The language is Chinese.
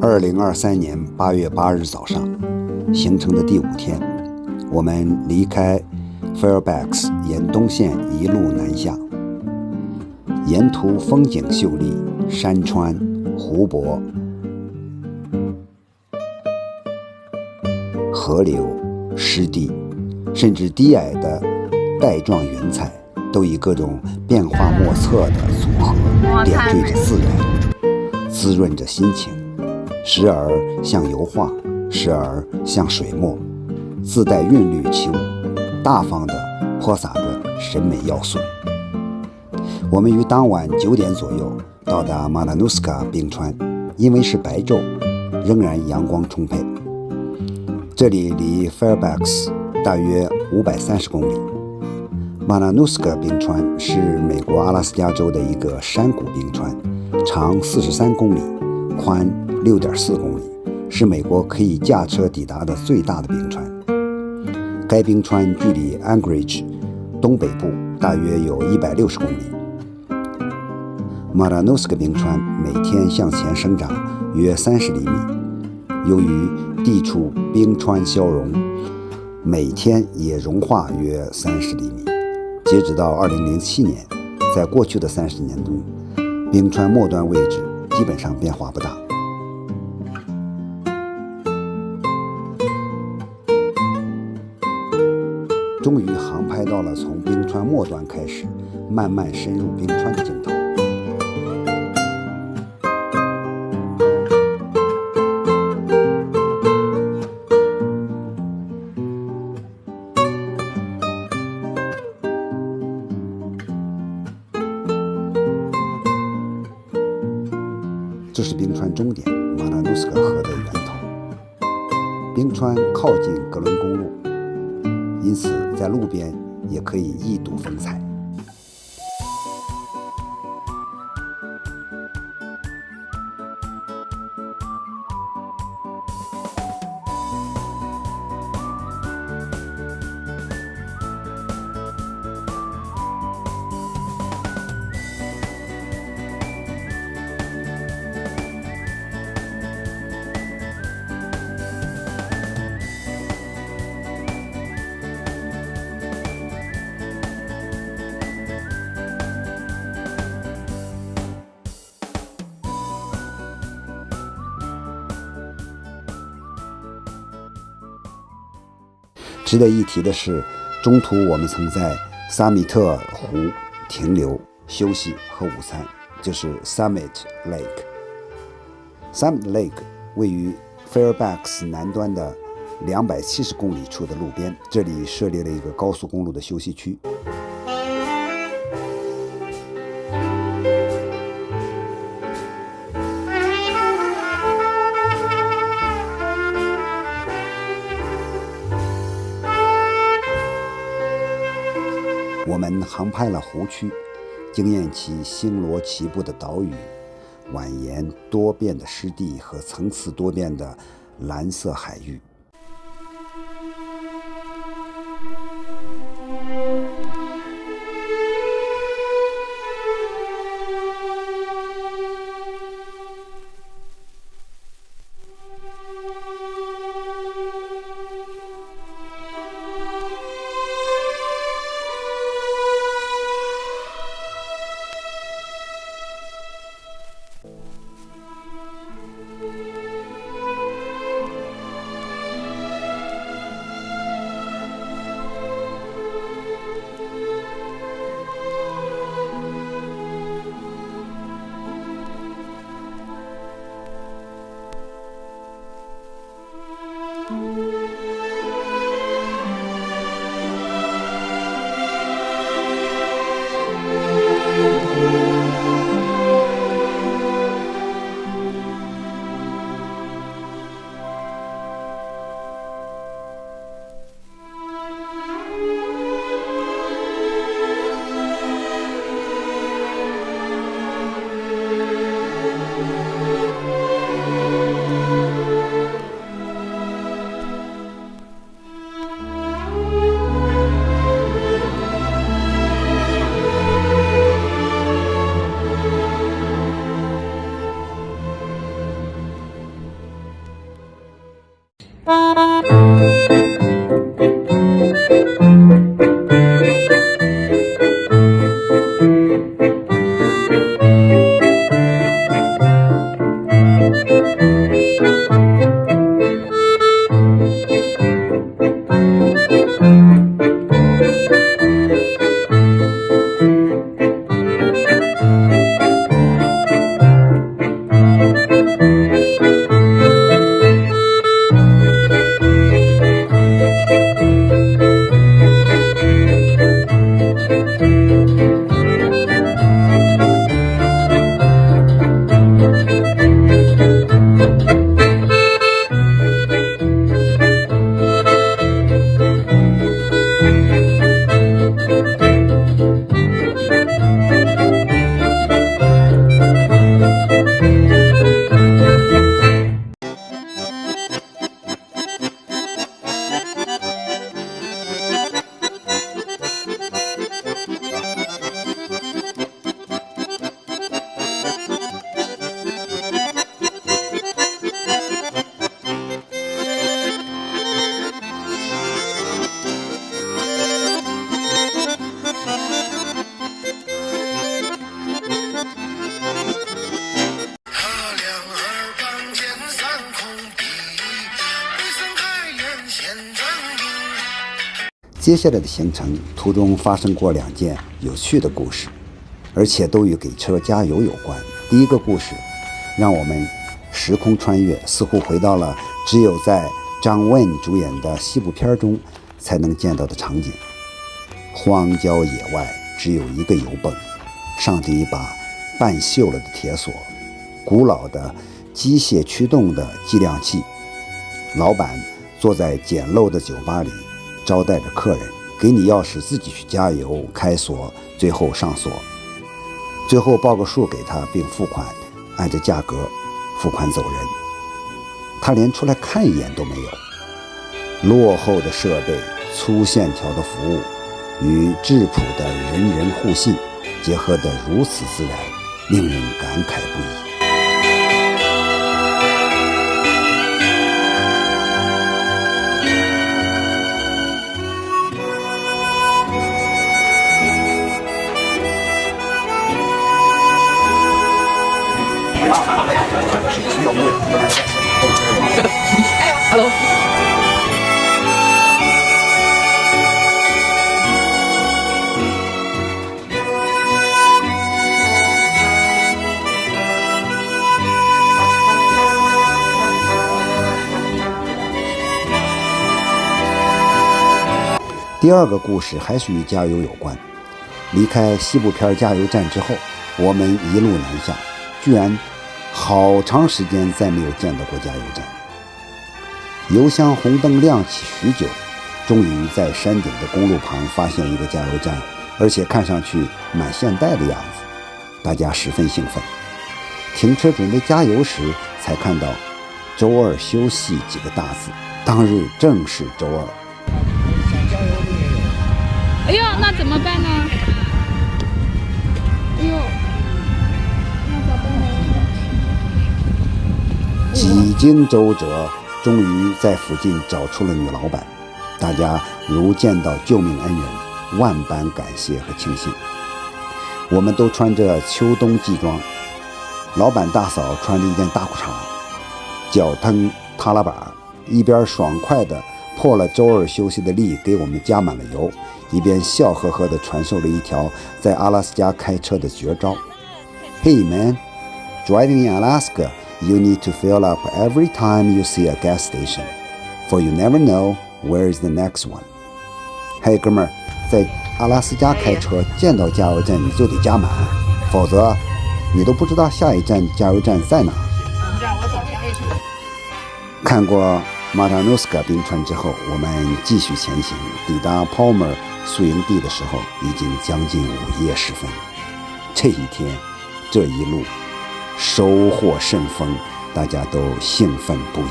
2023年8月8日早上，行程的第5天，我们离开 Fairbanks 沿东线一路南下，沿途风景秀丽，山川、湖泊、河流、湿地，甚至低矮的带状云彩，都以各种变化莫测的组合点缀着自然，滋润着心情，时而像油画，时而像水墨，自带韵律起舞，大方地泼洒着审美要素。我们于当晚9点左右到达马纳努斯卡冰川，因为是白昼，仍然阳光充沛。这里离 Fairbanks 大约530公里。马纳努斯卡冰川是美国阿拉斯加州的一个山谷冰川，长43公里，宽6.4公里，是美国可以驾车抵达的最大的冰川。该冰川距离 Anchorage 东北部大约有160公里。马纳努斯卡冰川每天向前生长约30厘米，由于地处冰川消融，每天也融化约30厘米。截止到2007年，在过去的30年中，冰川末端位置基本上变化不大。终于航拍到了从冰川末端开始慢慢深入冰川的镜头。这是冰川终点马纳努斯卡河的源头。冰川靠近格伦公路，因此在路边也可以一睹风采。值得一提的是，中途我们曾在萨米特湖停留休息和午餐，就是 Summit Lake。Summit Lake 位于 Fairbanks 南端的270公里处的路边，这里设立了一个高速公路的休息区。我们航拍了湖区，惊艳其星罗棋布的岛屿、蜿蜒多变的湿地和层次多变的蓝色海域。接下来的行程途中发生过2件有趣的故事，而且都与给车加油有关。第一个故事让我们时空穿越，似乎回到了只有在张文主演的西部片中才能见到的场景。荒郊野外只有一个油泵，上着一把半锈了的铁锁，古老的机械驱动的计量器。老板坐在简陋的酒吧里招待着客人，给你钥匙，自己去加油、开锁，最后上锁，最后报个数给他并付款，按着价格付款走人。他连出来看一眼都没有。落后的设备、粗线条的服务与质朴的人人互信结合得如此自然，令人感慨不已。Hello。第二个故事还是与加油有关。离开西部片加油站之后，我们一路南下，居然好长时间再没有见到过加油站。油箱红灯亮起许久，终于在山顶的公路旁发现一个加油站，而且看上去蛮现代的样子，大家十分兴奋。停车准备加油时，才看到周二休息几个大字，当日正是周二。哎呦，那怎么办呢？哎呦，那咋办呢？几经周折，终于在附近找出了女老板，大家如见到救命恩人，万般感谢和庆幸。我们都穿着秋冬季装，老板大嫂穿着一件大裤衩，脚蹬踏拉板，一边爽快地破了周二休息的例给我们加满了油，一边笑呵呵地传授了一条在阿拉斯加开车的绝招。 Hey man, driving in Alaska, you need to fill up every time you see a gas station, for you never know where is the next one. 嘿，哥们儿，在阿拉斯加开车，见到加油站你就得加满，否则你都不知道下一站加油站在哪。看过马塔努斯卡冰川之后，我们继续前行，抵达 Palmer 宿营地的时候，已经将近午夜时分。这一天，这一路收获甚丰，大家都兴奋不已。